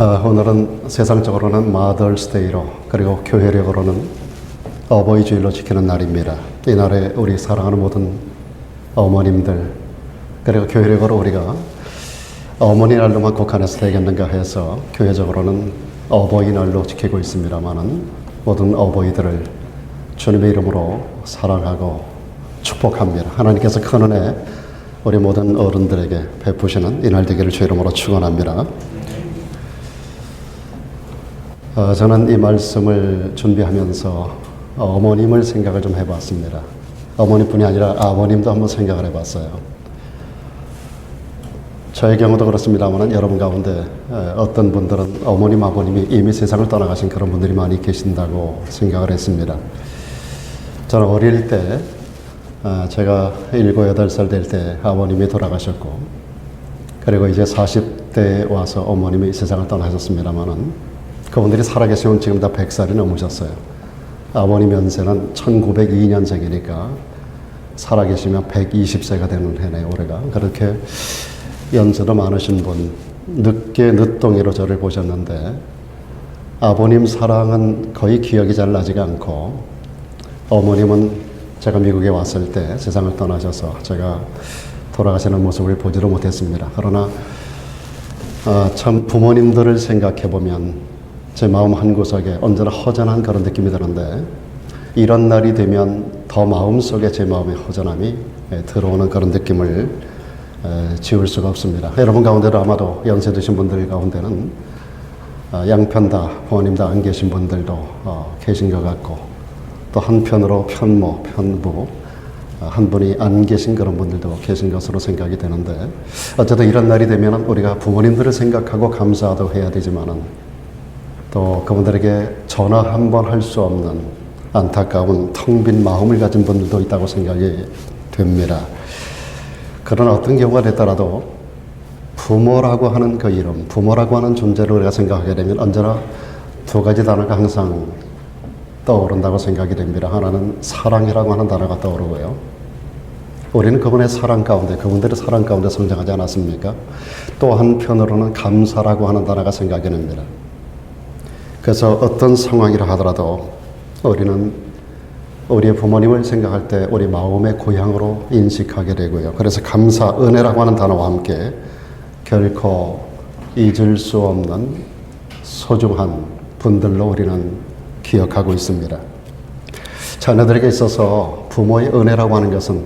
오늘은 세상적으로는 마더스데이로 그리고 교회력으로는 어버이 주일로 지키는 날입니다. 이날에 우리 사랑하는 모든 어머님들 그리고 교회력으로 우리가 어머니 날로만 국한해서 되겠는가 해서 교회적으로는 어버이날로 지키고 있습니다만은 모든 어버이들을 주님의 이름으로 사랑하고 축복합니다. 하나님께서 큰 은혜 우리 모든 어른들에게 베푸시는 이날 되기를 주 이름으로 축원합니다. 저는 이 말씀을 준비하면서 어머님을 생각을 좀 해봤습니다. 어머니뿐이 아니라 아버님도 한번 생각을 해봤어요. 저의 경우도 그렇습니다만 여러분 가운데 어떤 분들은 어머님, 아버님이 이미 세상을 떠나가신 그런 분들이 많이 계신다고 생각을 했습니다. 저는 어릴 때 제가 7, 8살 될 때 아버님이 돌아가셨고 그리고 이제 40대에 와서 어머님이 이 세상을 떠나셨습니다만은 그분들이 살아계시면 지금 다 100살이 넘으셨어요. 아버님 연세는 1902년생이니까 살아계시면 120세가 되는 해네요, 올해가. 그렇게 연세도 많으신 분, 늦동이로 저를 보셨는데 아버님 사랑은 거의 기억이 잘 나지가 않고 어머님은 제가 미국에 왔을 때 세상을 떠나셔서 제가 돌아가시는 모습을 보지도 못했습니다. 그러나 참 부모님들을 생각해 보면 제 마음 한구석에 언제나 허전한 그런 느낌이 드는데 이런 날이 되면 더 마음속에 제 마음의 허전함이 들어오는 그런 느낌을 지울 수가 없습니다. 여러분 가운데도 아마도 연세 드신 분들 가운데는 양편 다 부모님 다 안 계신 분들도 계신 것 같고 또 한편으로 편모, 편부 한 분이 안 계신 그런 분들도 계신 것으로 생각이 되는데 어쨌든 이런 날이 되면 우리가 부모님들을 생각하고 감사도 해야 되지만은 또 그분들에게 전화 한 번 할 수 없는 안타까운 텅 빈 마음을 가진 분들도 있다고 생각이 됩니다. 그러나 어떤 경우가 됐더라도 부모라고 하는 그 이름, 부모라고 하는 존재를 우리가 생각하게 되면 언제나 두 가지 단어가 항상 떠오른다고 생각이 됩니다. 하나는 사랑이라고 하는 단어가 떠오르고요. 우리는 그분의 사랑 가운데, 그분들의 사랑 가운데 성장하지 않았습니까? 또 한편으로는 감사라고 하는 단어가 생각이 납니다. 그래서 어떤 상황이라 하더라도 우리는 우리의 부모님을 생각할 때 우리 마음의 고향으로 인식하게 되고요. 그래서 감사, 은혜라고 하는 단어와 함께 결코 잊을 수 없는 소중한 분들로 우리는 기억하고 있습니다. 자녀들에게 있어서 부모의 은혜라고 하는 것은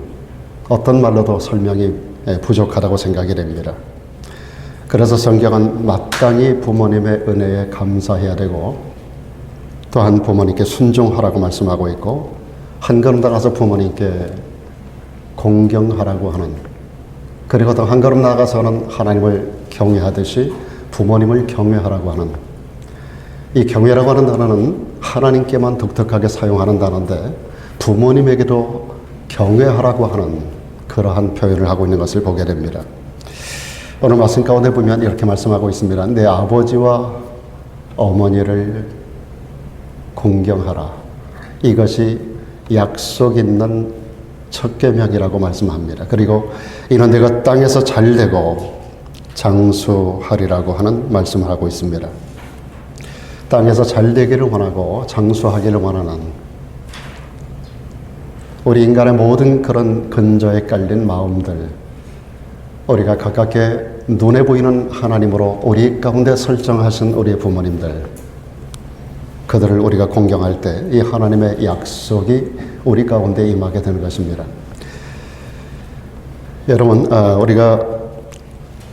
어떤 말로도 설명이 부족하다고 생각이 됩니다. 그래서 성경은 마땅히 부모님의 은혜에 감사해야 되고 또한 부모님께 순종하라고 말씀하고 있고 한 걸음 나가서 부모님께 공경하라고 하는 그리고 또 한 걸음 나가서는 하나님을 경외하듯이 부모님을 경외하라고 하는 이 경외라고 하는 단어는 하나님께만 독특하게 사용하는 단어인데 부모님에게도 경외하라고 하는 그러한 표현을 하고 있는 것을 보게 됩니다. 오늘 말씀 가운데 보면 이렇게 말씀하고 있습니다. 내 아버지와 어머니를 공경하라. 이것이 약속 있는 첫 계명이라고 말씀합니다. 그리고 이는 내가 땅에서 잘되고 장수하리라고 하는 말씀을 하고 있습니다. 땅에서 잘되기를 원하고 장수하기를 원하는 우리 인간의 모든 그런 근저에 깔린 마음들 우리가 가깝게 눈에 보이는 하나님으로 우리 가운데 설정하신 우리 부모님들 그들을 우리가 공경할 때 이 하나님의 약속이 우리 가운데 임하게 되는 것입니다. 여러분 우리가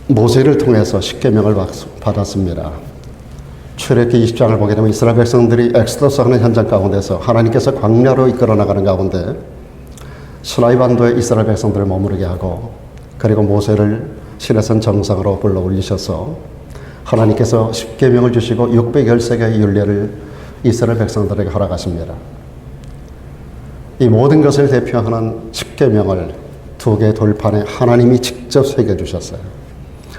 모세를 통해서 십계명을 받았습니다. 출애굽기 20장을 보게 되면 이스라엘 백성들이 엑스더스 하는 현장 가운데서 하나님께서 광야로 이끌어 나가는 가운데 시나이 반도에 이스라엘 백성들을 머무르게 하고 그리고 모세를 시내산 정상으로 불러 올리셔서 하나님께서 십계명을 주시고 613개의 율례를 이스라엘 백성들에게 허락하십니다. 이 모든 것을 대표하는 십계명을 두 개의 돌판에 하나님이 직접 새겨주셨어요.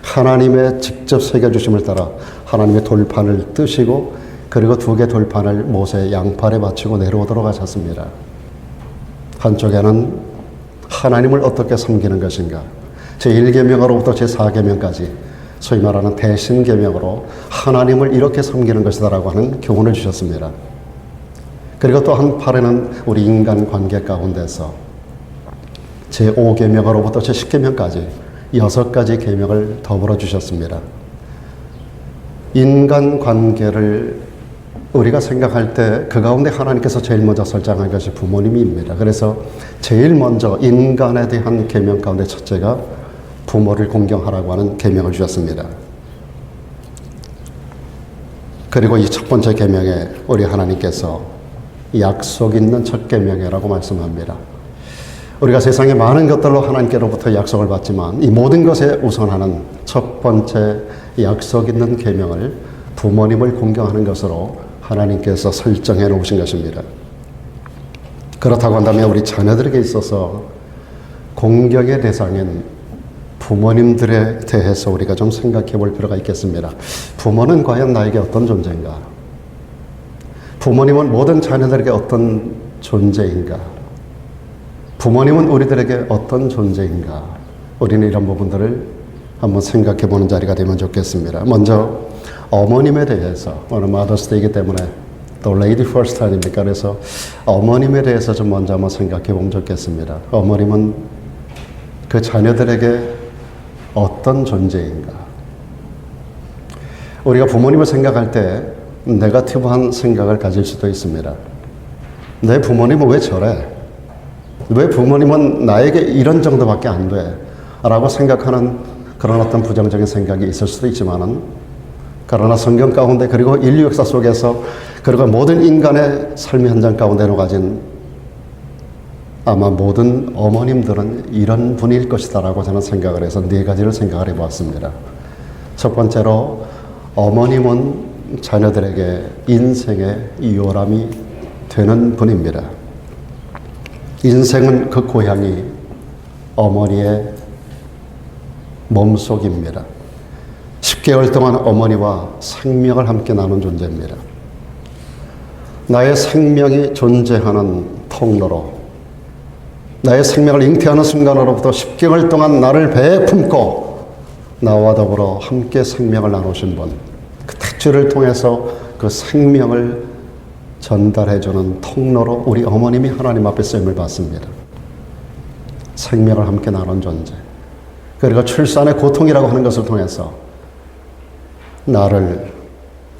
하나님의 직접 새겨주심을 따라 하나님의 돌판을 뜨시고 그리고 두 개의 돌판을 모세의 양팔에 받치고 내려오도록 하셨습니다. 한쪽에는 하나님을 어떻게 섬기는 것인가 제1계명으로부터 제4계명까지 소위 말하는 대신 계명으로 하나님을 이렇게 섬기는 것이다라고 하는 교훈을 주셨습니다. 그리고 또 한팔에는 우리 인간 관계 가운데서 제5계명으로부터 제10계명까지 6가지 계명을 더불어 주셨습니다. 인간 관계를 우리가 생각할 때 그 가운데 하나님께서 제일 먼저 설정한 것이 부모님입니다. 그래서 제일 먼저 인간에 대한 계명 가운데 첫째가 부모를 공경하라고 하는 계명을 주셨습니다. 그리고 이 첫 번째 계명에 우리 하나님께서 약속 있는 첫 계명이라고 말씀합니다. 우리가 세상의 많은 것들로 하나님께로부터 약속을 받지만 이 모든 것에 우선하는 첫 번째 약속 있는 계명을 부모님을 공경하는 것으로 하나님께서 설정해 놓으신 것입니다. 그렇다고 한다면 우리 자녀들에게 있어서 공경의 대상인 부모님들에 대해서 우리가 좀 생각해 볼 필요가 있겠습니다. 부모는 과연 나에게 어떤 존재인가? 부모님은 모든 자녀들에게 어떤 존재인가? 부모님은 우리들에게 어떤 존재인가? 우리는 이런 부분들을 한번 생각해 보는 자리가 되면 좋겠습니다. 먼저 어머님에 대해서, 오늘 마더스데이이기 때문에 또 레이디 퍼스트 아닙니까? 그래서 어머님에 대해서 좀 먼저 한번 생각해 보면 좋겠습니다. 어머님은 그 자녀들에게 어떤 존재인가? 우리가 부모님을 생각할 때 네거티브한 생각을 가질 수도 있습니다. 내 부모님은 왜 저래? 왜 부모님은 나에게 이런 정도밖에 안 돼? 라고 생각하는 그런 어떤 부정적인 생각이 있을 수도 있지만은, 그러나 성경 가운데 그리고 인류 역사 속에서 그리고 모든 인간의 삶의 현장 가운데로 가진 아마 모든 어머님들은 이런 분일 것이다라고 저는 생각을 해서 네 가지를 생각을 해보았습니다. 첫 번째로 어머님은 자녀들에게 인생의 요람이 되는 분입니다. 인생은 그 고향이 어머니의 몸속입니다. 10개월 동안 어머니와 생명을 함께 나눈 존재입니다. 나의 생명이 존재하는 통로로, 나의 생명을 잉태하는 순간으로부터 10개월 동안 나를 배에 품고 나와 더불어 함께 생명을 나누신 분, 그 택주를 통해서 그 생명을 전달해주는 통로로 우리 어머님이 하나님 앞에 쓰임을 받습니다. 생명을 함께 나눈 존재, 그리고 출산의 고통이라고 하는 것을 통해서 나를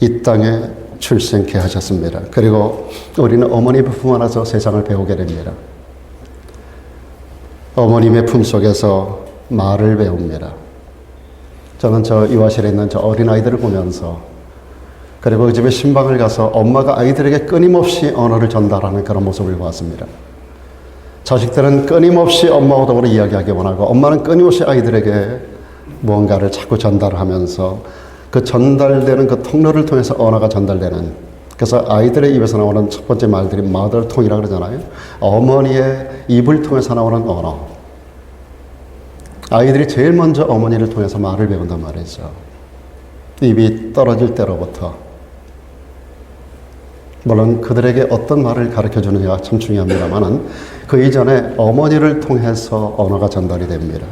이 땅에 출생케 하셨습니다. 그리고 우리는 어머니의 품 안에서 세상을 배우게 됩니다. 어머님의 품속에서 말을 배웁니다. 저는 저 이화실에 있는 저 어린아이들을 보면서, 그리고 그 집에 신방을 가서 엄마가 아이들에게 끊임없이 언어를 전달하는 그런 모습을 보았습니다. 자식들은 끊임없이 엄마와 더불어 이야기하기 원하고, 엄마는 끊임없이 아이들에게 무언가를 자꾸 전달하면서 그 전달되는 그 통로를 통해서 언어가 전달되는, 그래서 아이들의 입에서 나오는 첫 번째 말들이 mother tongue이라고 그러잖아요. 어머니의 입을 통해서 나오는 언어. 아이들이 제일 먼저 어머니를 통해서 말을 배운단 말이죠. 입이 떨어질 때로부터. 물론 그들에게 어떤 말을 가르쳐 주느냐가 참 중요합니다만은 그 이전에 어머니를 통해서 언어가 전달이 됩니다.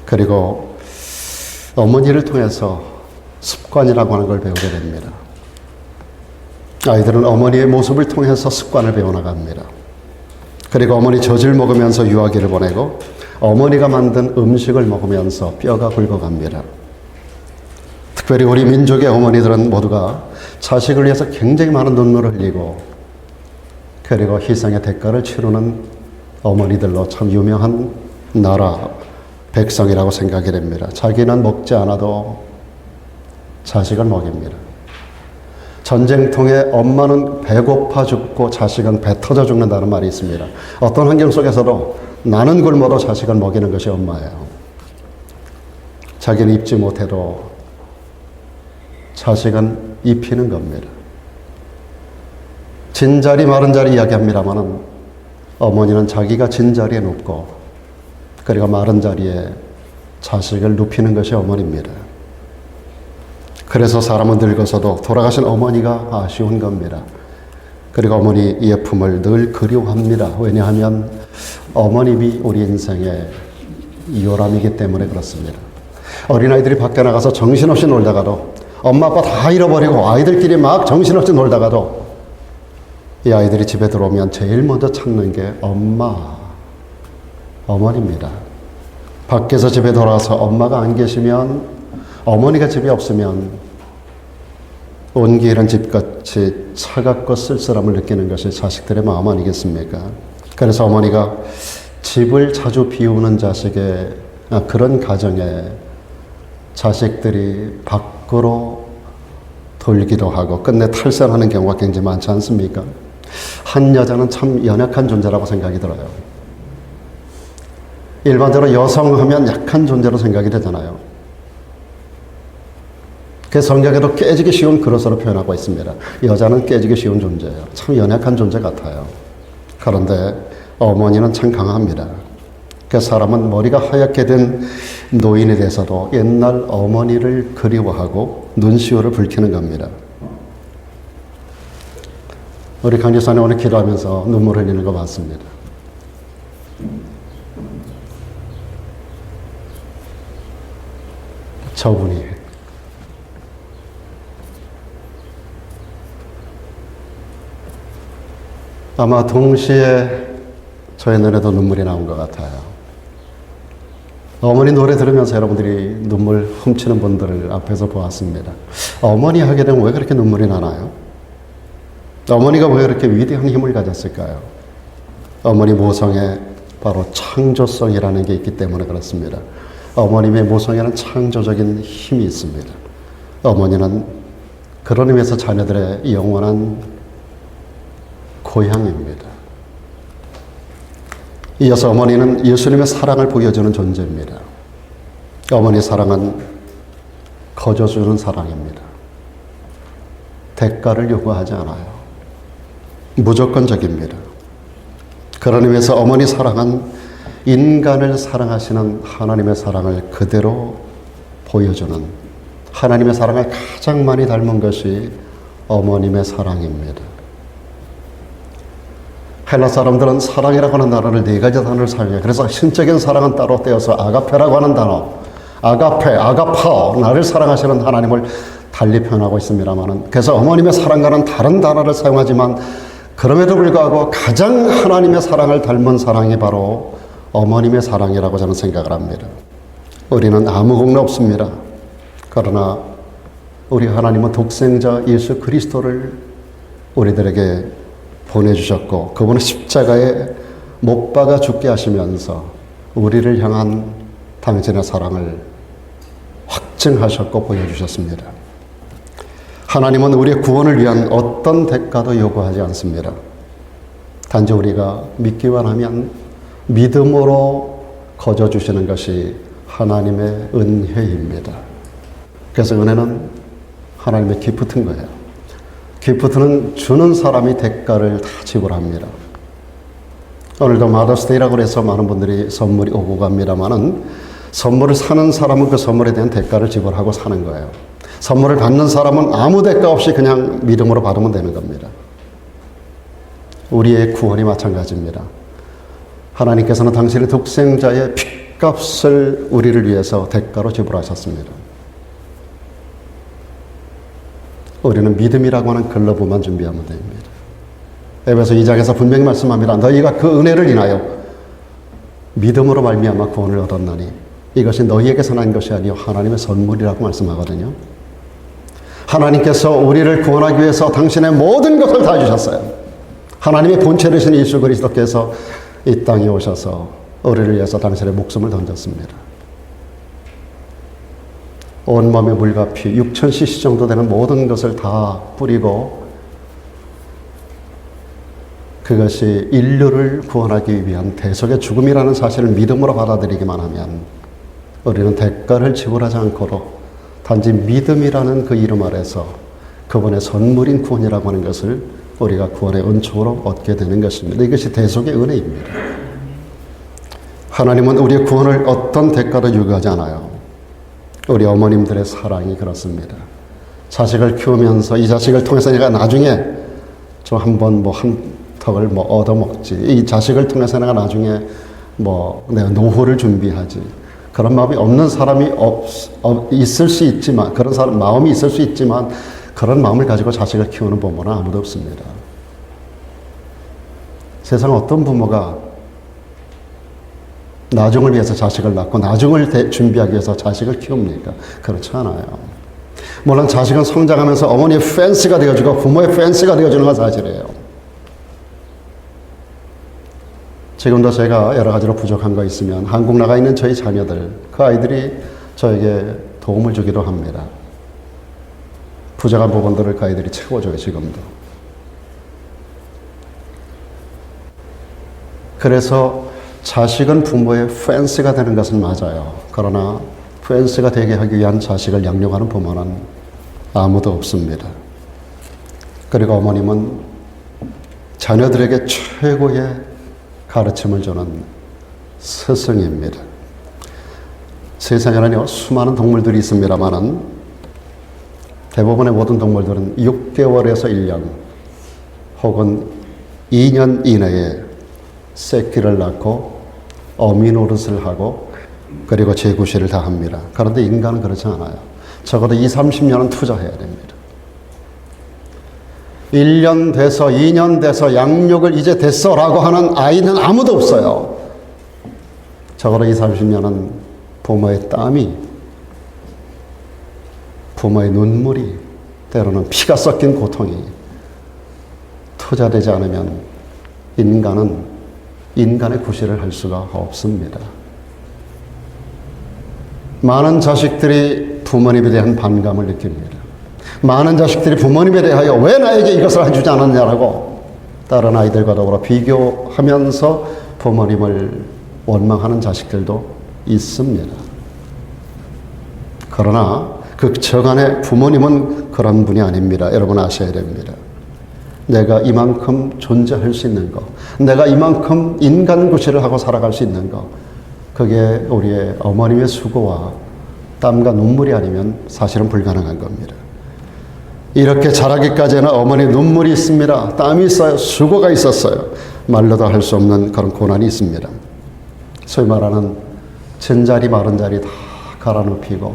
그리고 어머니를 통해서 습관이라고 하는 걸 배우게 됩니다. 아이들은 어머니의 모습을 통해서 습관을 배워나갑니다. 그리고 어머니 젖을 먹으면서 유아기를 보내고 어머니가 만든 음식을 먹으면서 뼈가 굵어갑니다. 특별히 우리 민족의 어머니들은 모두가 자식을 위해서 굉장히 많은 눈물을 흘리고 그리고 희생의 대가를 치르는 어머니들로 참 유명한 나라 백성이라고 생각이 됩니다. 자기는 먹지 않아도 자식을 먹입니다. 전쟁통에 엄마는 배고파 죽고 자식은 배 터져 죽는다는 말이 있습니다. 어떤 환경 속에서도 나는 굶어도 자식을 먹이는 것이 엄마예요. 자기는 입지 못해도 자식은 입히는 겁니다. 진자리 마른 자리 이야기합니다마는 어머니는 자기가 진자리에 눕고 그리고 마른 자리에 자식을 눕히는 것이 어머니입니다. 그래서 사람은 늙어서도 돌아가신 어머니가 아쉬운 겁니다. 그리고 어머니의 품을 늘 그리워합니다. 왜냐하면 어머님이 우리 인생의 요람이기 때문에 그렇습니다. 어린아이들이 밖에 나가서 정신없이 놀다가도 엄마 아빠 다 잃어버리고 아이들끼리 막 정신없이 놀다가도 이 아이들이 집에 들어오면 제일 먼저 찾는 게 어머니입니다. 밖에서 집에 돌아와서 엄마가 안 계시면, 어머니가 집에 없으면 온 길은 집같이 차갑고 쓸쓸함을 느끼는 것이 자식들의 마음 아니겠습니까? 그래서 어머니가 집을 자주 비우는 그런 가정에 자식들이 밖으로 돌기도 하고 끝내 탈선하는 경우가 굉장히 많지 않습니까? 한 여자는 참 연약한 존재라고 생각이 들어요. 일반적으로 여성하면 약한 존재로 생각이 되잖아요. 그 성경에도 깨지기 쉬운 그릇으로 표현하고 있습니다. 여자는 깨지기 쉬운 존재예요. 참 연약한 존재 같아요. 그런데 어머니는 참 강합니다. 그 사람은 머리가 하얗게 된 노인에 대해서도 옛날 어머니를 그리워하고 눈시울을 붉히는 겁니다. 우리 강지사님 오늘 기도하면서 눈물 흘리는 거 봤습니다. 저분이 아마 동시에 저의 눈에도 눈물이 나온 것 같아요. 어머니 노래 들으면서 여러분들이 눈물 훔치는 분들을 앞에서 보았습니다. 어머니 하게 되면 왜 그렇게 눈물이 나나요? 어머니가 왜 그렇게 위대한 힘을 가졌을까요? 어머니 모성에 바로 창조성이라는 게 있기 때문에 그렇습니다. 어머님의 모성에는 창조적인 힘이 있습니다. 어머니는 그런 의미에서 자녀들의 영원한 고향입니다. 이어서 어머니는 예수님의 사랑을 보여주는 존재입니다. 어머니 사랑은 거저주는 사랑입니다. 대가를 요구하지 않아요. 무조건적입니다. 그런 의미에서 어머니 사랑은 인간을 사랑하시는 하나님의 사랑을 그대로 보여주는, 하나님의 사랑을 가장 많이 닮은 것이 어머님의 사랑입니다. 헬라 사람들은 사랑이라고 하는 단어를 네 가지 단어를 사용해요. 그래서 신적인 사랑은 따로 떼어서 아가페라고 하는 단어, 아가페, 아가파, 나를 사랑하시는 하나님을 달리 표현하고 있습니다만은, 그래서 어머님의 사랑과는 다른 단어를 사용하지만 그럼에도 불구하고 가장 하나님의 사랑을 닮은 사랑이 바로 어머님의 사랑이라고 저는 생각을 합니다. 우리는 아무 공로 없습니다. 그러나 우리 하나님은 독생자 예수 그리스도를 우리들에게 보내주셨고, 그분은 십자가에 못 박아 죽게 하시면서 우리를 향한 당신의 사랑을 확증하셨고 보여주셨습니다. 하나님은 우리의 구원을 위한 어떤 대가도 요구하지 않습니다. 단지 우리가 믿기만 하면 믿음으로 거저주시는 것이 하나님의 은혜입니다. 그래서 은혜는 하나님의 기프트인 거예요. 기프트는 주는 사람이 대가를 다 지불합니다. 오늘도 마더스데이라고 해서 많은 분들이 선물이 오고 갑니다만은, 선물을 사는 사람은 그 선물에 대한 대가를 지불하고 사는 거예요. 선물을 받는 사람은 아무 대가 없이 그냥 믿음으로 받으면 되는 겁니다. 우리의 구원이 마찬가지입니다. 하나님께서는 당신의 독생자의 핏값을 우리를 위해서 대가로 지불하셨습니다. 우리는 믿음이라고 하는 글러브만 준비하면 됩니다. 에베소 2장에서 분명히 말씀합니다. 너희가 그 은혜를 인하여 믿음으로 말미암아 구원을 얻었나니 이것이 너희에게서 난 것이 아니요 하나님의 선물이라고 말씀하거든요. 하나님께서 우리를 구원하기 위해서 당신의 모든 것을 다 주셨어요. 하나님의 본체이신 예수 그리스도께서 이 땅에 오셔서 우리를 위해서 당신의 목숨을 던졌습니다. 온몸의 물과 피, 6,000cc 정도 되는 모든 것을 다 뿌리고, 그것이 인류를 구원하기 위한 대속의 죽음이라는 사실을 믿음으로 받아들이기만 하면 우리는 대가를 지불하지 않고도 단지 믿음이라는 그 이름 아래서 그분의 선물인 구원이라고 하는 것을 우리가 구원의 은총으로 얻게 되는 것입니다. 이것이 대속의 은혜입니다. 하나님은 우리의 구원을 어떤 대가도 요구하지 않아요. 우리 어머님들의 사랑이 그렇습니다. 자식을 키우면서 이 자식을 통해서 내가 나중에 좀 한번 한 턱을 얻어먹지, 이 자식을 통해서 내가 나중에 내가 노후를 준비하지, 그런 마음이 없는 사람이 있을 수 있지만, 그런 사람 마음이 있을 수 있지만 그런 마음을 가지고 자식을 키우는 부모는 아무도 없습니다. 세상 어떤 부모가 나중을 위해서 자식을 낳고 나중을 준비하기 위해서 자식을 키웁니까? 그렇지 않아요. 물론 자식은 성장하면서 어머니의 팬스가 되어주고 부모의 팬스가 되어주는 건 사실이에요. 지금도 제가 여러 가지로 부족한 거 있으면 한국 나가 있는 저희 자녀들, 그 아이들이 저에게 도움을 주기도 합니다. 부족한 부분들을 그 아이들이 채워줘요, 지금도. 그래서 자식은 부모의 팬스가 되는 것은 맞아요. 그러나 팬스가 되게 하기 위한 자식을 양육하는 부모는 아무도 없습니다. 그리고 어머님은 자녀들에게 최고의 가르침을 주는 스승입니다. 세상에는 수많은 동물들이 있습니다만은 대부분의 모든 동물들은 6개월에서 1년 혹은 2년 이내에 새끼를 낳고 어미 노릇을 하고 그리고 재구실을 다 합니다. 그런데 인간은 그렇지 않아요. 적어도 20-30년은 투자해야 됩니다. 1년 돼서 2년 돼서 양육을 이제 됐어 라고 하는 아이는 아무도 없어요. 적어도 20-30년은 부모의 땀이, 부모의 눈물이, 때로는 피가 섞인 고통이 투자되지 않으면 인간은 인간의 구실을 할 수가 없습니다. 많은 자식들이 부모님에 대한 반감을 느낍니다. 많은 자식들이 부모님에 대하여 왜 나에게 이것을 해주지 않았냐라고 다른 아이들과 더불어 비교하면서 부모님을 원망하는 자식들도 있습니다. 그러나 극적안의 부모님은 그런 분이 아닙니다. 여러분 아셔야 됩니다. 내가 이만큼 존재할 수 있는 것, 내가 이만큼 인간 구실을 하고 살아갈 수 있는 것, 그게 우리의 어머님의 수고와 땀과 눈물이 아니면 사실은 불가능한 겁니다. 이렇게 자라기까지는 어머니 눈물이 있습니다. 땀이 있어요. 수고가 있었어요. 말로도 할 수 없는 그런 고난이 있습니다. 소위 말하는 전자리 마른 자리 다 갈아눕히고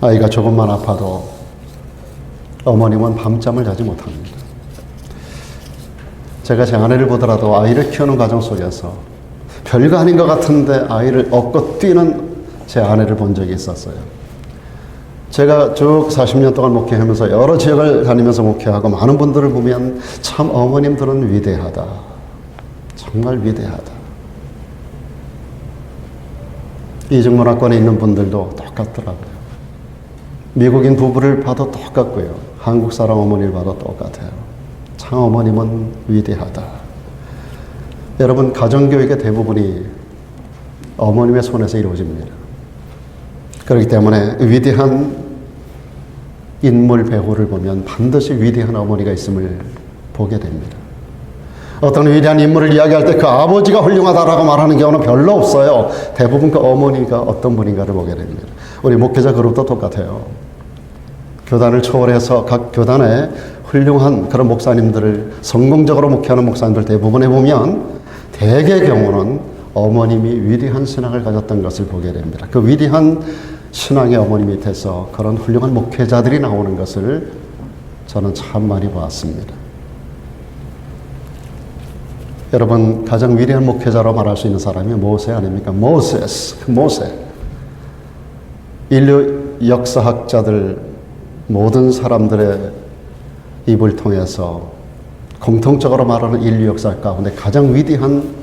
아이가 조금만 아파도 어머님은 밤잠을 자지 못합니다. 제가 제 아내를 보더라도 아이를 키우는 과정 속에서 별거 아닌 것 같은데 아이를 업고 뛰는 제 아내를 본 적이 있었어요. 제가 쭉 40년 동안 목회하면서 여러 지역을 다니면서 목회하고 많은 분들을 보면 참 어머님들은 위대하다. 정말 위대하다. 이중문화권에 있는 분들도 똑같더라고요. 미국인 부부를 봐도 똑같고요. 한국 사람 어머니를 봐도 똑같아요. 참 어머님은 위대하다. 여러분, 가정교육의 대부분이 어머님의 손에서 이루어집니다. 그렇기 때문에 위대한 인물 배우를 보면 반드시 위대한 어머니가 있음을 보게 됩니다. 어떤 위대한 인물을 이야기할 때 그 아버지가 훌륭하다라고 말하는 경우는 별로 없어요. 대부분 그 어머니가 어떤 분인가를 보게 됩니다. 우리 목회자 그룹도 똑같아요. 교단을 초월해서 각 교단에 훌륭한 그런 목사님들을 성공적으로 목회하는 목사님들 대부분에 보면 대개의 경우는 어머님이 위대한 신앙을 가졌던 것을 보게 됩니다. 그 위대한 신앙의 어머니 밑에서 그런 훌륭한 목회자들이 나오는 것을 저는 참 많이 보았습니다. 여러분, 가장 위대한 목회자로 말할 수 있는 사람이 모세 아닙니까? 모세. 인류 역사학자들 모든 사람들의 입을 통해서 공통적으로 말하는 인류 역사 가운데 가장 위대한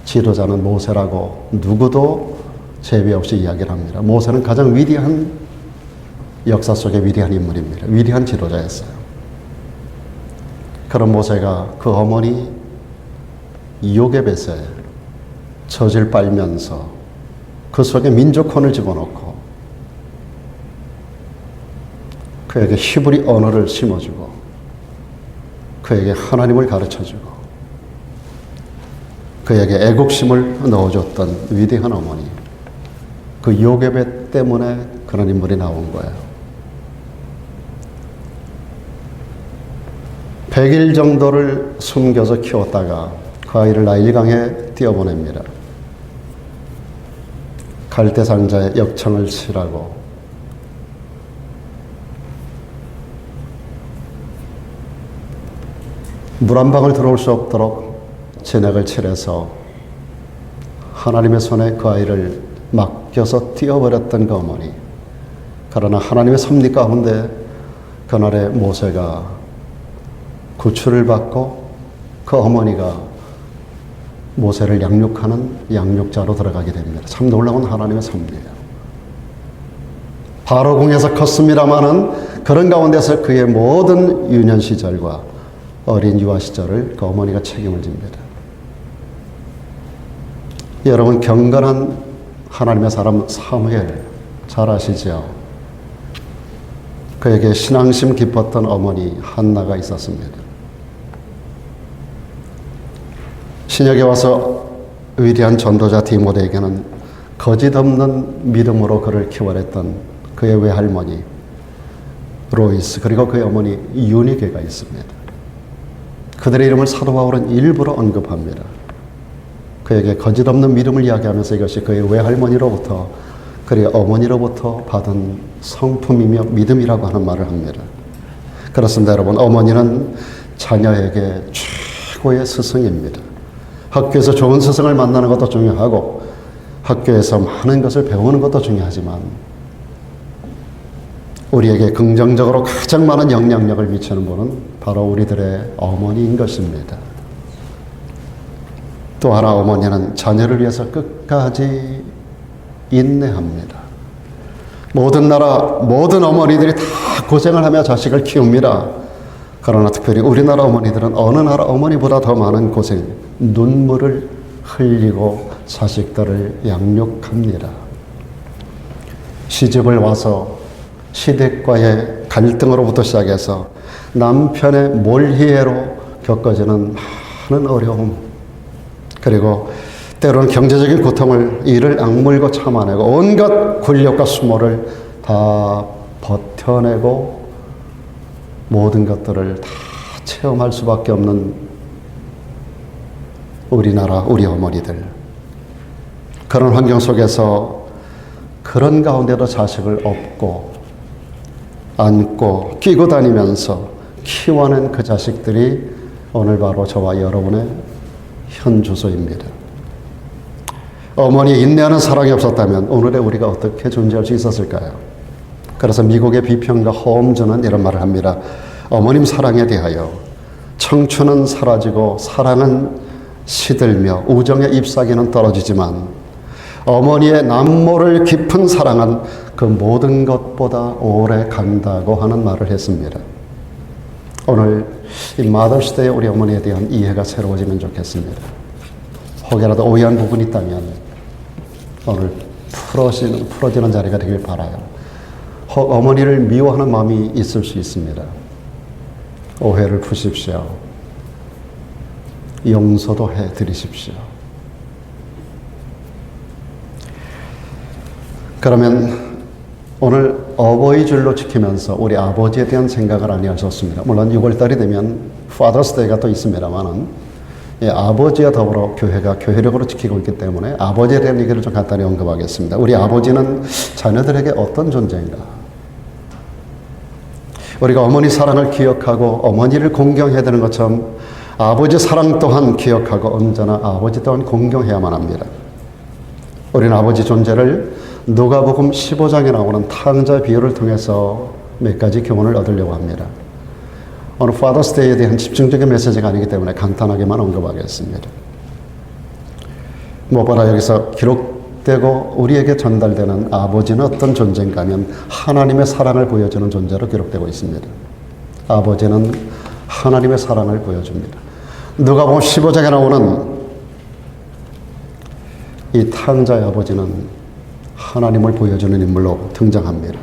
지도자는 모세라고 누구도 제비 없이 이야기를 합니다. 모세는 가장 위대한 역사 속의 위대한 인물입니다. 위대한 지도자였어요. 그런 모세가 그 어머니 요게벳에 젖을 빨면서 그 속에 민족혼을 집어넣고 그에게 히브리 언어를 심어주고 그에게 하나님을 가르쳐주고 그에게 애국심을 넣어줬던 위대한 어머니, 그 요게벳 때문에 그런 인물이 나온 거예요. 100일 정도를 숨겨서 키웠다가 그 아이를 나일강에 띄어보냅니다. 갈대상자에 역청을 칠하고 물 한 방울 들어올 수 없도록 진액을 칠해서 하나님의 손에 그 아이를 맡겨서 띄어버렸던 그 어머니. 그러나 하나님의 섭리 가운데 그날에 모세가 구출을 받고 그 어머니가 모세를 양육하는 양육자로 들어가게 됩니다. 참 놀라운 하나님의 섭리예요. 바로 궁에서 컸습니다마는 그런 가운데서 그의 모든 유년 시절과 어린 유아 시절을 그 어머니가 책임을 집니다. 여러분, 경건한 하나님의 사람 사무엘 잘 아시죠? 그에게 신앙심 깊었던 어머니 한나가 있었습니다. 신약에 와서 위대한 전도자 디모데에게는 거짓 없는 믿음으로 그를 키워냈던 그의 외할머니 로이스, 그리고 그의 어머니 유니게가 있습니다. 그들의 이름을 사도 바울은 일부러 언급합니다. 그에게 거짓 없는 믿음을 이야기하면서 이것이 그의 외할머니로부터 그의 어머니로부터 받은 성품이며 믿음이라고 하는 말을 합니다. 그렇습니다, 여러분. 어머니는 자녀에게 최고의 스승입니다. 학교에서 좋은 스승을 만나는 것도 중요하고 학교에서 많은 것을 배우는 것도 중요하지만 우리에게 긍정적으로 가장 많은 영향력을 미치는 분은 바로 우리들의 어머니인 것입니다. 또 하나, 어머니는 자녀를 위해서 끝까지 인내합니다. 모든 나라, 모든 어머니들이 다 고생을 하며 자식을 키웁니다. 그러나 특별히 우리나라 어머니들은 어느 나라 어머니보다 더 많은 고생, 눈물을 흘리고 자식들을 양육합니다. 시집을 와서 시댁과의 갈등으로부터 시작해서 남편의 몰희애로 겪어지는 많은 어려움, 그리고 때로는 경제적인 고통을 이를 악물고 참아내고 온갖 굴욕과 수모를 다 버텨내고 모든 것들을 다 체험할 수밖에 없는 우리나라 우리 어머니들. 그런 환경 속에서 그런 가운데도 자식을 업고 안고 끼고 다니면서 키워낸 그 자식들이 오늘 바로 저와 여러분의 현 주소입니다. 어머니의 인내하는 사랑이 없었다면 오늘의 우리가 어떻게 존재할 수 있었을까요? 그래서 미국의 비평가 홈즈는 이런 말을 합니다. 어머님 사랑에 대하여 청춘은 사라지고 사랑은 시들며 우정의 잎사귀는 떨어지지만 어머니의 남모를 깊은 사랑은 그 모든 것보다 오래 간다고 하는 말을 했습니다. 오늘 이 마더스데이에 우리 어머니에 대한 이해가 새로워지면 좋겠습니다. 혹여라도 오해한 부분이 있다면 오늘 풀어지는 자리가 되길 바라요. 혹 어머니를 미워하는 마음이 있을 수 있습니다. 오해를 푸십시오. 용서도 해드리십시오. 그러면 오늘 어버이 줄로 지키면서 우리 아버지에 대한 생각을 아니할 수 없습니다. 물론 6월달이 되면 Father's Day가 또 있습니다만은 아버지와 더불어 교회가 교회력으로 지키고 있기 때문에 아버지에 대한 얘기를 좀 간단히 언급하겠습니다. 우리 아버지는 자녀들에게 어떤 존재인가? 우리가 어머니 사랑을 기억하고 어머니를 공경해야 되는 것처럼 아버지 사랑 또한 기억하고 언제나 아버지 또한 공경해야만 합니다. 우리는 아버지 존재를 누가복음 15장에 나오는 탕자 비유를 통해서 몇 가지 교훈을 얻으려고 합니다. 오늘 Father's Day에 대한 집중적인 메시지가 아니기 때문에 간단하게만 언급하겠습니다. 무엇보다 여기서 기록되고 우리에게 전달되는 아버지는 어떤 존재인가 하면 하나님의 사랑을 보여주는 존재로 기록되고 있습니다. 아버지는 하나님의 사랑을 보여줍니다. 누가복음 15장에 나오는 이 탕자의 아버지는 하나님을 보여주는 인물로 등장합니다.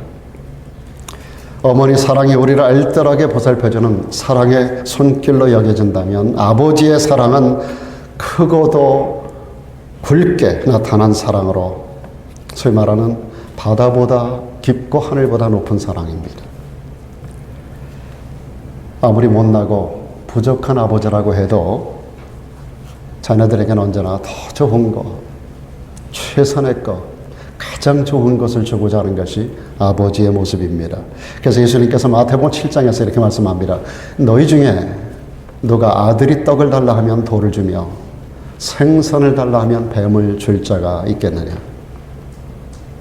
어머니 사랑이 우리를 알뜰하게 보살펴주는 사랑의 손길로 여겨진다면 아버지의 사랑은 크고도 굵게 나타난 사랑으로 소위 말하는 바다보다 깊고 하늘보다 높은 사랑입니다. 아무리 못나고 부족한 아버지라고 해도 자녀들에게는 언제나 더 좋은 거, 최선의 거, 가장 좋은 것을 주고자 하는 것이 아버지의 모습입니다. 그래서 예수님께서 마태복음 7장에서 이렇게 말씀합니다. 너희 중에 누가 아들이 떡을 달라 하면 돌을 주며 생선을 달라 하면 뱀을 줄 자가 있겠느냐.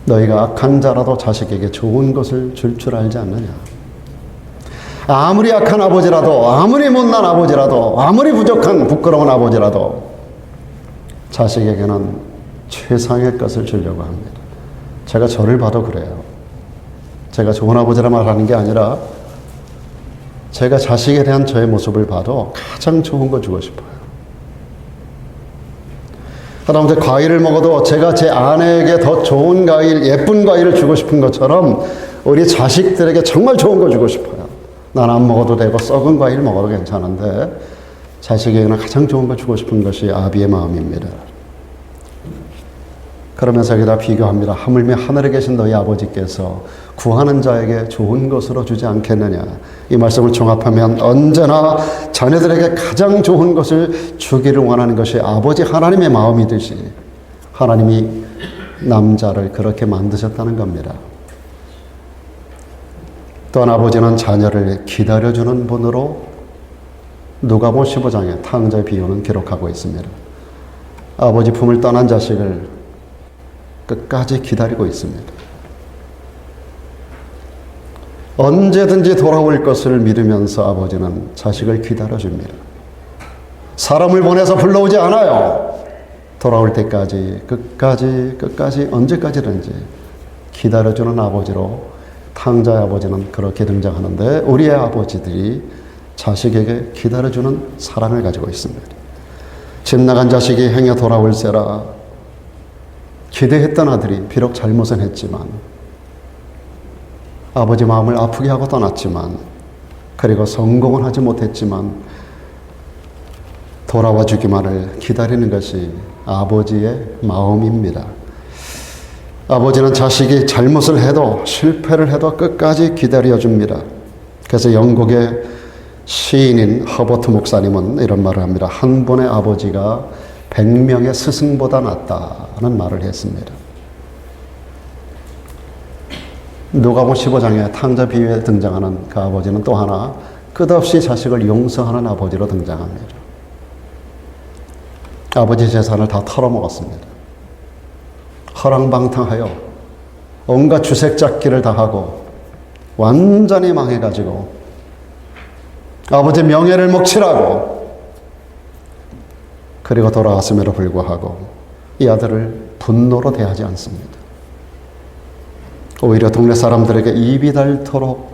너희가 악한 자라도 자식에게 좋은 것을 줄 줄 알지 않느냐. 아무리 악한 아버지라도, 아무리 못난 아버지라도, 아무리 부족한 부끄러운 아버지라도 자식에게는 최상의 것을 주려고 합니다. 제가 저를 봐도 그래요. 제가 좋은 아버지라 말하는 게 아니라 제가 자식에 대한 저의 모습을 봐도 가장 좋은 거 주고 싶어요. 하다못해 과일을 먹어도 제가 제 아내에게 더 좋은 과일, 예쁜 과일을 주고 싶은 것처럼 우리 자식들에게 정말 좋은 거 주고 싶어요. 난 안 먹어도 되고 썩은 과일 먹어도 괜찮은데 자식에게는 가장 좋은 거 주고 싶은 것이 아비의 마음입니다. 그러면서 여기다 비교합니다. 하물며 하늘에 계신 너희 아버지께서 구하는 자에게 좋은 것으로 주지 않겠느냐. 이 말씀을 종합하면 언제나 자녀들에게 가장 좋은 것을 주기를 원하는 것이 아버지 하나님의 마음이듯이 하나님이 남자를 그렇게 만드셨다는 겁니다. 또한 아버지는 자녀를 기다려주는 분으로 누가복음 15장에 탕자의 비유는 기록하고 있습니다. 아버지 품을 떠난 자식을 끝까지 기다리고 있습니다. 언제든지 돌아올 것을 믿으면서 아버지는 자식을 기다려줍니다. 사람을 보내서 불러오지 않아요. 돌아올 때까지 끝까지 언제까지든지 기다려주는 아버지로 탕자의 아버지는 그렇게 등장하는데 우리의 아버지들이 자식에게 기다려주는 사랑을 가지고 있습니다. 집 나간 자식이 행여 돌아올세라 기대했던 아들이 비록 잘못은 했지만 아버지 마음을 아프게 하고 떠났지만 그리고 성공은 하지 못했지만 돌아와 주기만을 기다리는 것이 아버지의 마음입니다. 아버지는 자식이 잘못을 해도 실패를 해도 끝까지 기다려줍니다. 그래서 영국의 시인인 허버트 목사님은 이런 말을 합니다. 한 분의 아버지가 100명의 스승보다 낫다는 말을 했습니다. 누가복음 15장에 탕자 비유에 등장하는 그 아버지는 또 하나 끝없이 자식을 용서하는 아버지로 등장합니다. 아버지 재산을 다 털어먹었습니다. 허랑방탕하여 온갖 주색잡기를 다 하고 완전히 망해가지고 아버지 명예를 먹칠하고 그리고 돌아왔음에도 불구하고 이 아들을 분노로 대하지 않습니다. 오히려 동네 사람들에게 입이 닳도록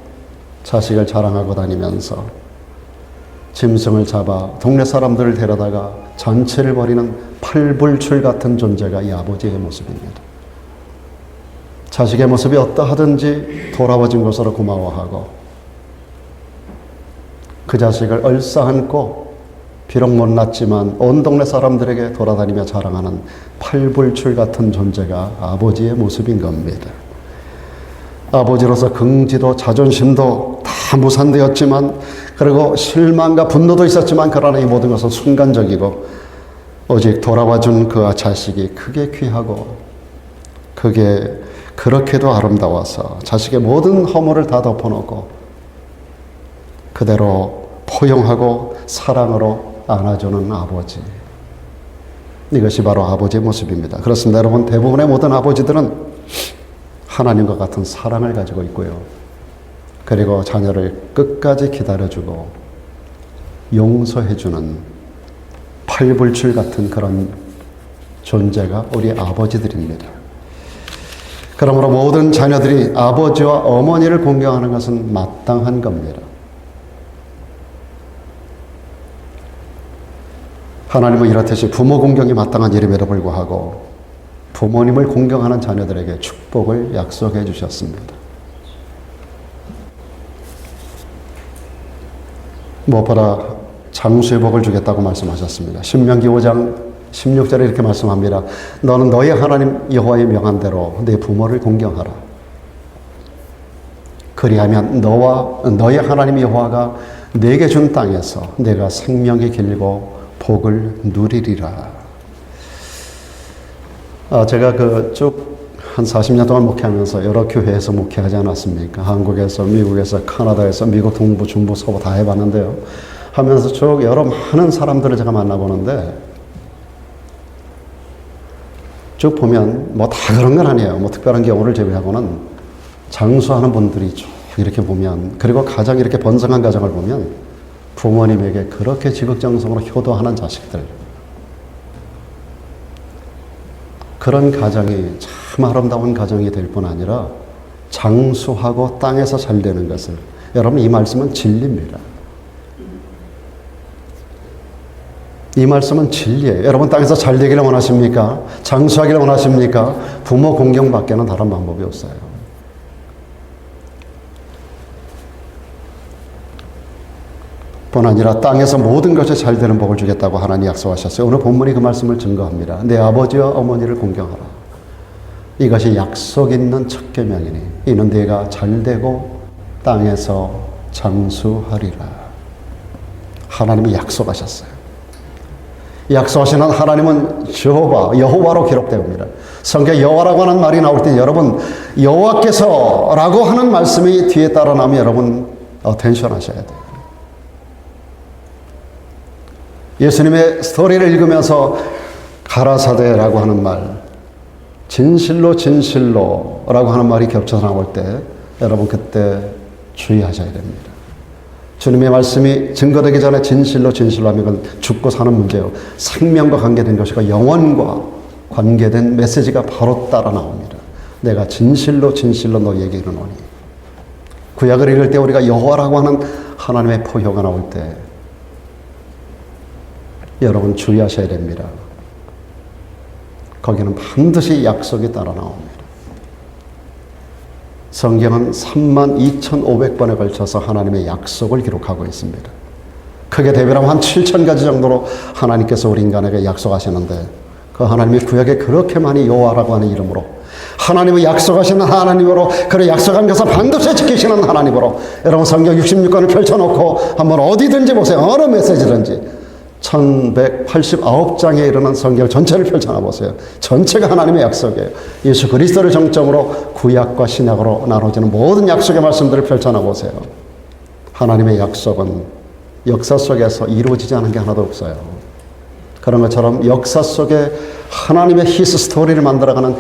자식을 자랑하고 다니면서 짐승을 잡아 동네 사람들을 데려다가 잔치를 벌이는 팔불출 같은 존재가 이 아버지의 모습입니다. 자식의 모습이 어떠하든지 돌아와준 것으로 고마워하고 그 자식을 얼싸안고 비록 못났지만 온 동네 사람들에게 돌아다니며 자랑하는 팔불출 같은 존재가 아버지의 모습인 겁니다. 아버지로서 긍지도 자존심도 다 무산되었지만 그리고 실망과 분노도 있었지만 그러나 이 모든 것은 순간적이고 오직 돌아와준 그 자식이 크게 귀하고 그게 그렇게도 아름다워서 자식의 모든 허물을 다 덮어놓고 그대로 포용하고 사랑으로 안아주는 아버지. 이것이 바로 아버지의 모습입니다. 그렇습니다. 여러분, 대부분의 모든 아버지들은 하나님과 같은 사랑을 가지고 있고요. 그리고 자녀를 끝까지 기다려주고 용서해주는 팔불출 같은 그런 존재가 우리 아버지들입니다. 그러므로 모든 자녀들이 아버지와 어머니를 공경하는 것은 마땅한 겁니다. 하나님은 이렇듯이 부모 공경이 마땅한 일임에도 불구하고 부모님을 공경하는 자녀들에게 축복을 약속해 주셨습니다. 무엇보다 장수의 복을 주겠다고 말씀하셨습니다. 신명기 5장 16절에 이렇게 말씀합니다. 너는 너희 하나님 여호와의 명한 대로 네 부모를 공경하라. 그리하면 너의 하나님 여호와가 네게 준 땅에서 내가 생명이 길고 복을 누리리라. 제가 쭉 한 40년 동안 목회하면서 여러 교회에서 목회하지 않았습니까? 한국에서, 미국에서, 캐나다에서, 미국 동부, 중부, 서부 다 해봤는데요. 하면서 쭉 여러 많은 사람들을 제가 만나보는데 쭉 보면 뭐 다 그런 건 아니에요. 뭐 특별한 경우를 제외하고는 장수하는 분들이 쭉 이렇게 보면, 그리고 가장 이렇게 번성한 가정을 보면 부모님에게 그렇게 지극정성으로 효도하는 자식들, 그런 가정이 참 아름다운 가정이 될 뿐 아니라 장수하고 땅에서 잘 되는 것을, 여러분 이 말씀은 진리입니다. 이 말씀은 진리예요. 여러분 땅에서 잘 되기를 원하십니까? 장수하기를 원하십니까? 부모 공경밖에는 다른 방법이 없어요. 뿐 아니라 땅에서 모든 것이 잘 되는 복을 주겠다고 하나님 약속하셨어요. 오늘 본문이 그 말씀을 증거합니다. 내 아버지와 어머니를 공경하라. 이것이 약속 있는 첫 계명이니 이는 네가 잘 되고 땅에서 장수하리라. 하나님이 약속하셨어요. 약속하시는 하나님은 여호와로 기록되옵니다. 성경 여호와라고 하는 말이 나올 때 여러분 여호와께서라고 하는 말씀이 뒤에 따라 나오면 여러분 어텐션 하셔야 돼요. 예수님의 스토리를 읽으면서 가라사대라고 하는 말, 진실로 진실로라고 하는 말이 겹쳐서 나올 때 여러분 그때 주의하셔야 됩니다. 주님의 말씀이 증거되기 전에 진실로 진실로 하면 그건 죽고 사는 문제예요. 생명과 관계된 것이고 영원과 관계된 메시지가 바로 따라 나옵니다. 내가 진실로 진실로 너희에게 이르노니. 구약을 읽을 때 우리가 여호와라고 하는 하나님의 포효가 나올 때 여러분 주의하셔야 됩니다. 거기는 반드시 약속이 따라 나옵니다. 성경은 32,500번에 걸쳐서 하나님의 약속을 기록하고 있습니다. 크게 대별하면 한 7,000가지 정도로 하나님께서 우리 인간에게 약속하시는데 그 하나님이 구약에 그렇게 많이 여호와라고 하는 이름으로 하나님의 약속하시는 하나님으로, 그래 약속한 것을 반드시 지키시는 하나님으로, 여러분 성경 66권을 펼쳐놓고 한번 어디든지 보세요. 어느 메시지든지 1189장에 이르는 성경 전체를 펼쳐나 보세요. 전체가 하나님의 약속이에요. 예수 그리스도를 정점으로 구약과 신약으로 나눠지는 모든 약속의 말씀들을 펼쳐나 보세요. 하나님의 약속은 역사 속에서 이루어지지 않은 게 하나도 없어요. 그런 것처럼 역사 속에 하나님의 히스 스토리를 만들어가는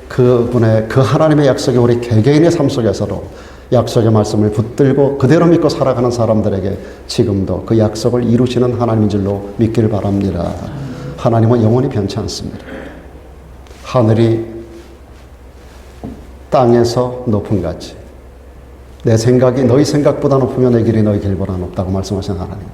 그분의 그 하나님의 약속이 우리 개개인의 삶 속에서도 약속의 말씀을 붙들고 그대로 믿고 살아가는 사람들에게 지금도 그 약속을 이루시는 하나님인 줄로 믿기를 바랍니다. 하나님은 영원히 변치 않습니다. 하늘이 땅에서 높은 같이 내 생각이 너희 생각보다 높으면 내 길이 너희 길보다 높다고 말씀하신 하나님.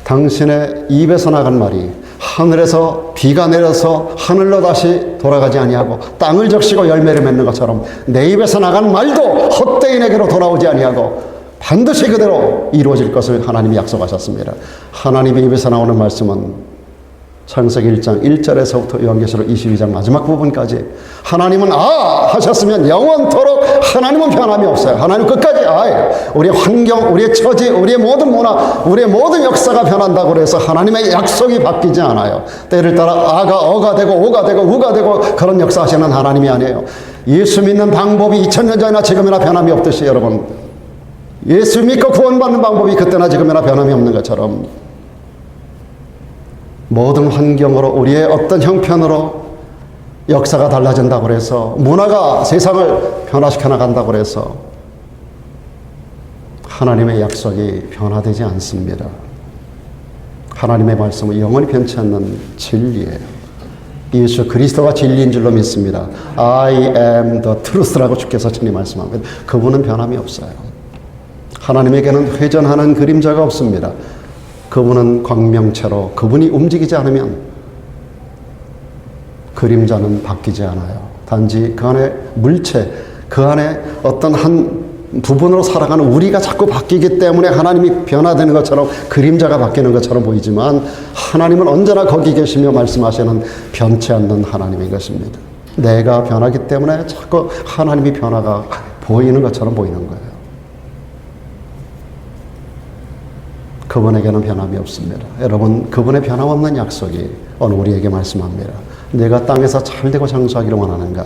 당신의 입에서 나간 말이 하늘에서 비가 내려서 하늘로 다시 돌아가지 아니하고 땅을 적시고 열매를 맺는 것처럼 내 입에서 나간 말도 헛되이 내게로 돌아오지 아니하고 반드시 그대로 이루어질 것을 하나님이 약속하셨습니다. 하나님의 입에서 나오는 말씀은 창세기 1장 1절에서부터 요한계시록 22장 마지막 부분까지 하나님은 하셨으면 영원토록 하나님은 변함이 없어요. 하나님 끝까지 아예요. 우리의 환경, 우리의 처지, 우리의 모든 문화, 우리의 모든 역사가 변한다고 해서 하나님의 약속이 바뀌지 않아요. 때를 따라 아가 어가 되고 오가 되고 우가 되고 그런 역사하시는 하나님이 아니에요. 예수 믿는 방법이 2000년 전이나 지금이나 변함이 없듯이 여러분 예수 믿고 구원받는 방법이 그때나 지금이나 변함이 없는 것처럼 모든 환경으로 우리의 어떤 형편으로 역사가 달라진다고 해서 문화가 세상을 변화시켜 나간다고 해서 하나님의 약속이 변화되지 않습니다. 하나님의 말씀은 영원히 변치 않는 진리예요. 예수 그리스도가 진리인 줄로 믿습니다. I am the truth라고 주께서 친히 말씀합니다. 그분은 변함이 없어요. 하나님에게는 회전하는 그림자가 없습니다. 그분은 광명체로 그분이 움직이지 않으면 그림자는 바뀌지 않아요. 단지 그 안에 물체, 그 안에 어떤 한 부분으로 살아가는 우리가 자꾸 바뀌기 때문에 하나님이 변화되는 것처럼 그림자가 바뀌는 것처럼 보이지만 하나님은 언제나 거기 계시며 말씀하시는 변치 않는 하나님인 것입니다. 내가 변하기 때문에 자꾸 하나님이 변화가 보이는 것처럼 보이는 거예요. 그분에게는 변함이 없습니다. 여러분, 그분의 변함없는 약속이 오늘 우리에게 말씀합니다. 내가 땅에서 잘되고 장수하기를 원하는가?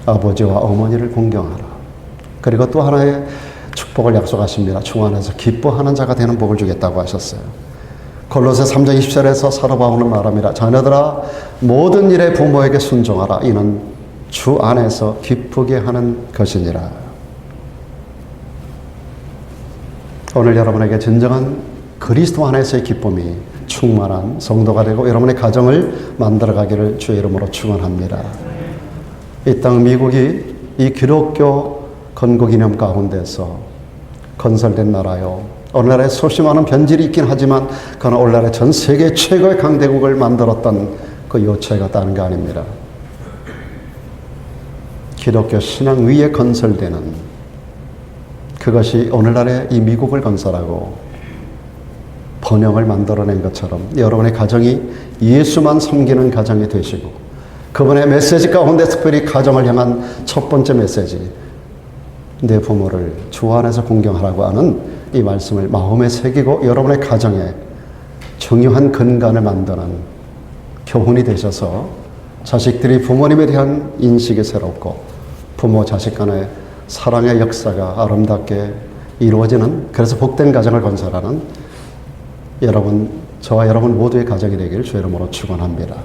아버지와 어머니를 공경하라. 그리고 또 하나의 축복을 약속하십니다. 주 안에서 기뻐하는 자가 되는 복을 주겠다고 하셨어요. 골로새 3장 20절에서 사도 바울은 말합니다. 자녀들아 모든 일에 부모에게 순종하라. 이는 주 안에서 기쁘게 하는 것이니라. 오늘 여러분에게 진정한 그리스도 안에서의 기쁨이 충만한 성도가 되고 여러분의 가정을 만들어가기를 주의 이름으로 축원합니다. 이 땅 미국이 이 기독교 건국이념 가운데서 건설된 나라요. 오늘날에 수없이 많은 변질이 있긴 하지만 그러나 오늘날에 전 세계 최고의 강대국을 만들었던 그 요체가 다른 거 아닙니다. 기독교 신앙 위에 건설되는 그것이 오늘날의 이 미국을 건설하고 번영을 만들어낸 것처럼 여러분의 가정이 예수만 섬기는 가정이 되시고 그분의 메시지 가운데 특별히 가정을 향한 첫 번째 메시지, 내 부모를 주 안에서 공경하라고 하는 이 말씀을 마음에 새기고 여러분의 가정에 중요한 근간을 만드는 교훈이 되셔서 자식들이 부모님에 대한 인식이 새롭고 부모 자식 간의 사랑의 역사가 아름답게 이루어지는, 그래서 복된 가정을 건설하는 여러분, 저와 여러분 모두의 가정이 되기를 주의 이름으로 축원합니다.